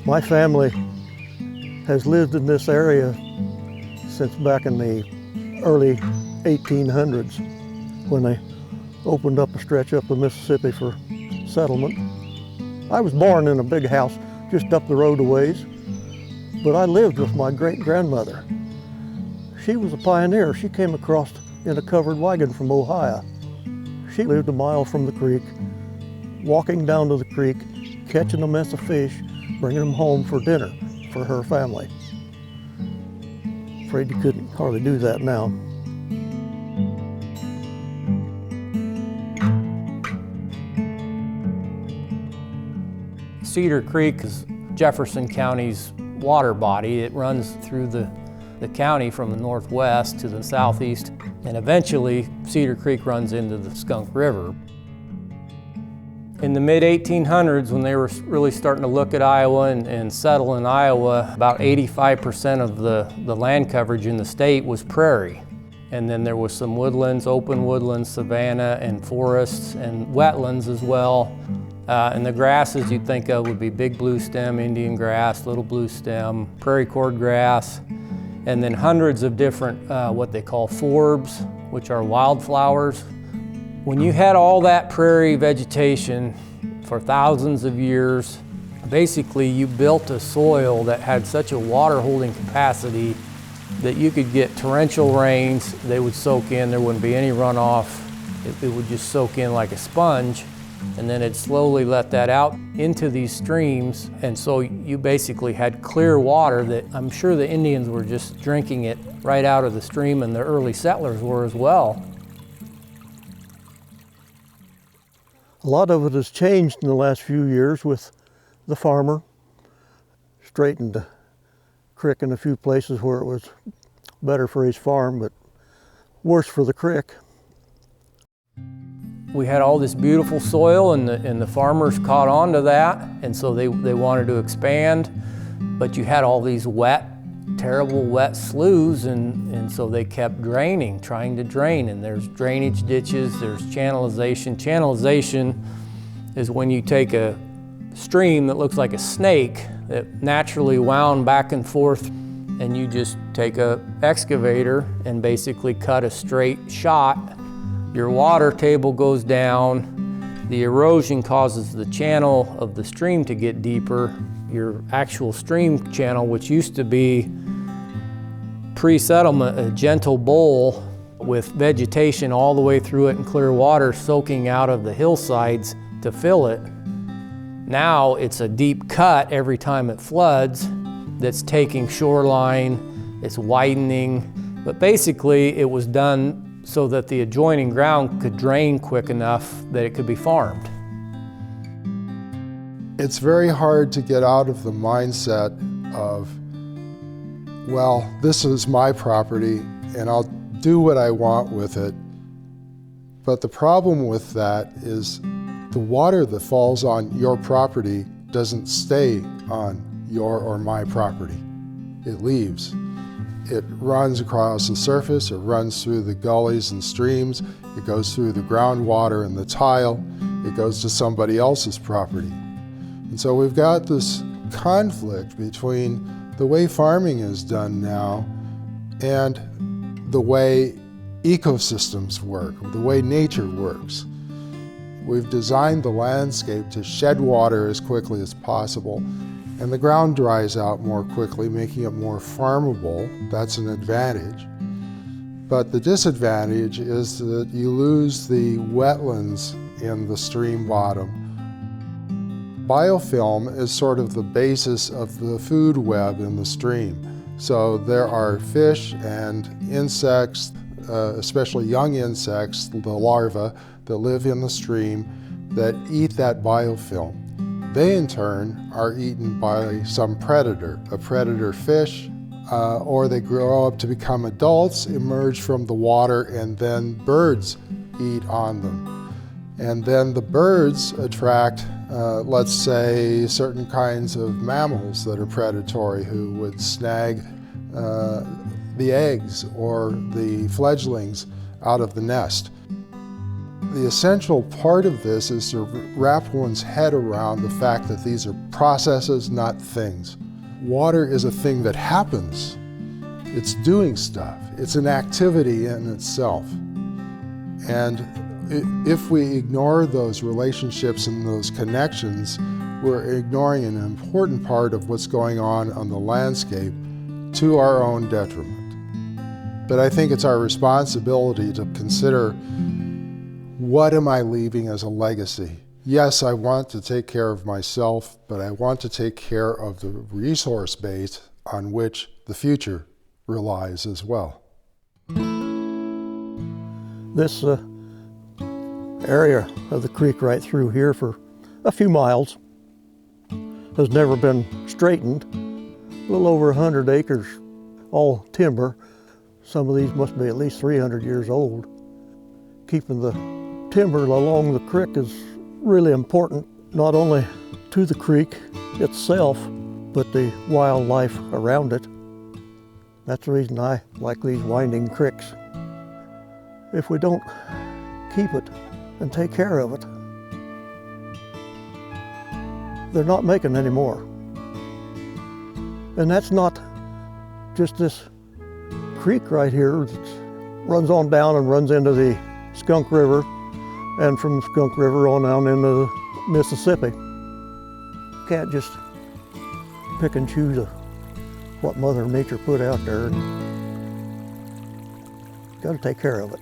My family has lived in this area since back in the early 1800s when they opened up a stretch up the Mississippi for settlement. I was born in a big house just up the road a ways, but I lived with my great-grandmother. She was a pioneer. She came across in a covered wagon from Ohio. She lived a mile from the creek, walking down to the creek, catching a mess of fish, bringing them home for dinner for her family. Afraid you couldn't hardly do that now. Cedar Creek is Jefferson County's water body. It runs through the county from the northwest to the southeast, and eventually Cedar Creek runs into the Skunk River. In the mid-1800s, when they were really starting to look at Iowa and settle in Iowa, about 85% of the land coverage in the state was prairie. And then there was some woodlands, open woodlands, savanna, and forests, and wetlands as well. And the grasses you'd think of would be big blue stem Indian grass, little blue stem, prairie cord grass, and then hundreds of different what they call forbs, which are wildflowers. When you had all that prairie vegetation for thousands of years, basically you built a soil that had such a water holding capacity that you could get torrential rains. They would soak in, there wouldn't be any runoff. It would just soak in like a sponge, and then it slowly let that out into these streams. And so you basically had clear water that I'm sure the Indians were just drinking it right out of the stream, and the early settlers were as well. A lot of it has changed in the last few years with the farmer. Straightened the creek in a few places where it was better for his farm, but worse for the creek. We had all this beautiful soil, and the farmers caught on to that, and so they wanted to expand, but you had all these terrible wet sloughs, and so they kept draining, trying to drain, and there's drainage ditches, there's channelization. Channelization is when you take a stream that looks like a snake that naturally wound back and forth, and you just take an excavator and basically cut a straight shot. Your water table goes down, the erosion causes the channel of the stream to get deeper. Your actual stream channel, which used to be pre-settlement a gentle bowl with vegetation all the way through it and clear water soaking out of the hillsides to fill it. Now it's a deep cut every time it floods that's taking shoreline, it's widening, but basically it was done so that the adjoining ground could drain quick enough that it could be farmed. It's very hard to get out of the mindset of, well, this is my property and I'll do what I want with it. But the problem with that is the water that falls on your property doesn't stay on your or my property. It leaves. It runs across the surface, it runs through the gullies and streams, it goes through the groundwater and the tile, it goes to somebody else's property. And so we've got this conflict between the way farming is done now and the way ecosystems work, the way nature works. We've designed the landscape to shed water as quickly as possible, and the ground dries out more quickly, making it more farmable. That's an advantage. But the disadvantage is that you lose the wetlands in the stream bottom. Biofilm is sort of the basis of the food web in the stream. So there are fish and insects, especially young insects, the larvae that live in the stream that eat that biofilm. They in turn are eaten by some predator, a predator fish, or they grow up to become adults, emerge from the water, and then birds eat on them. And then the birds attract, let's say, certain kinds of mammals that are predatory who would snag the eggs or the fledglings out of the nest. The essential part of this is to wrap one's head around the fact that these are processes, not things. Water is a thing that happens. It's doing stuff. It's an activity in itself. And if we ignore those relationships and those connections, we're ignoring an important part of what's going on the landscape to our own detriment. But I think it's our responsibility to consider, what am I leaving as a legacy? Yes, I want to take care of myself, but I want to take care of the resource base on which the future relies as well. This area of the creek right through here for a few miles has never been straightened. A little over 100 acres, all timber. Some of these must be at least 300 years old. Keeping the timber along the creek is really important, not only to the creek itself, but the wildlife around it. That's the reason I like these winding creeks. If we don't keep it and take care of it, they're not making any more. And that's not just this creek right here that runs on down and runs into the Skunk River, and from Skunk River on down into the Mississippi. Can't just pick and choose what Mother Nature put out there. Got to take care of it.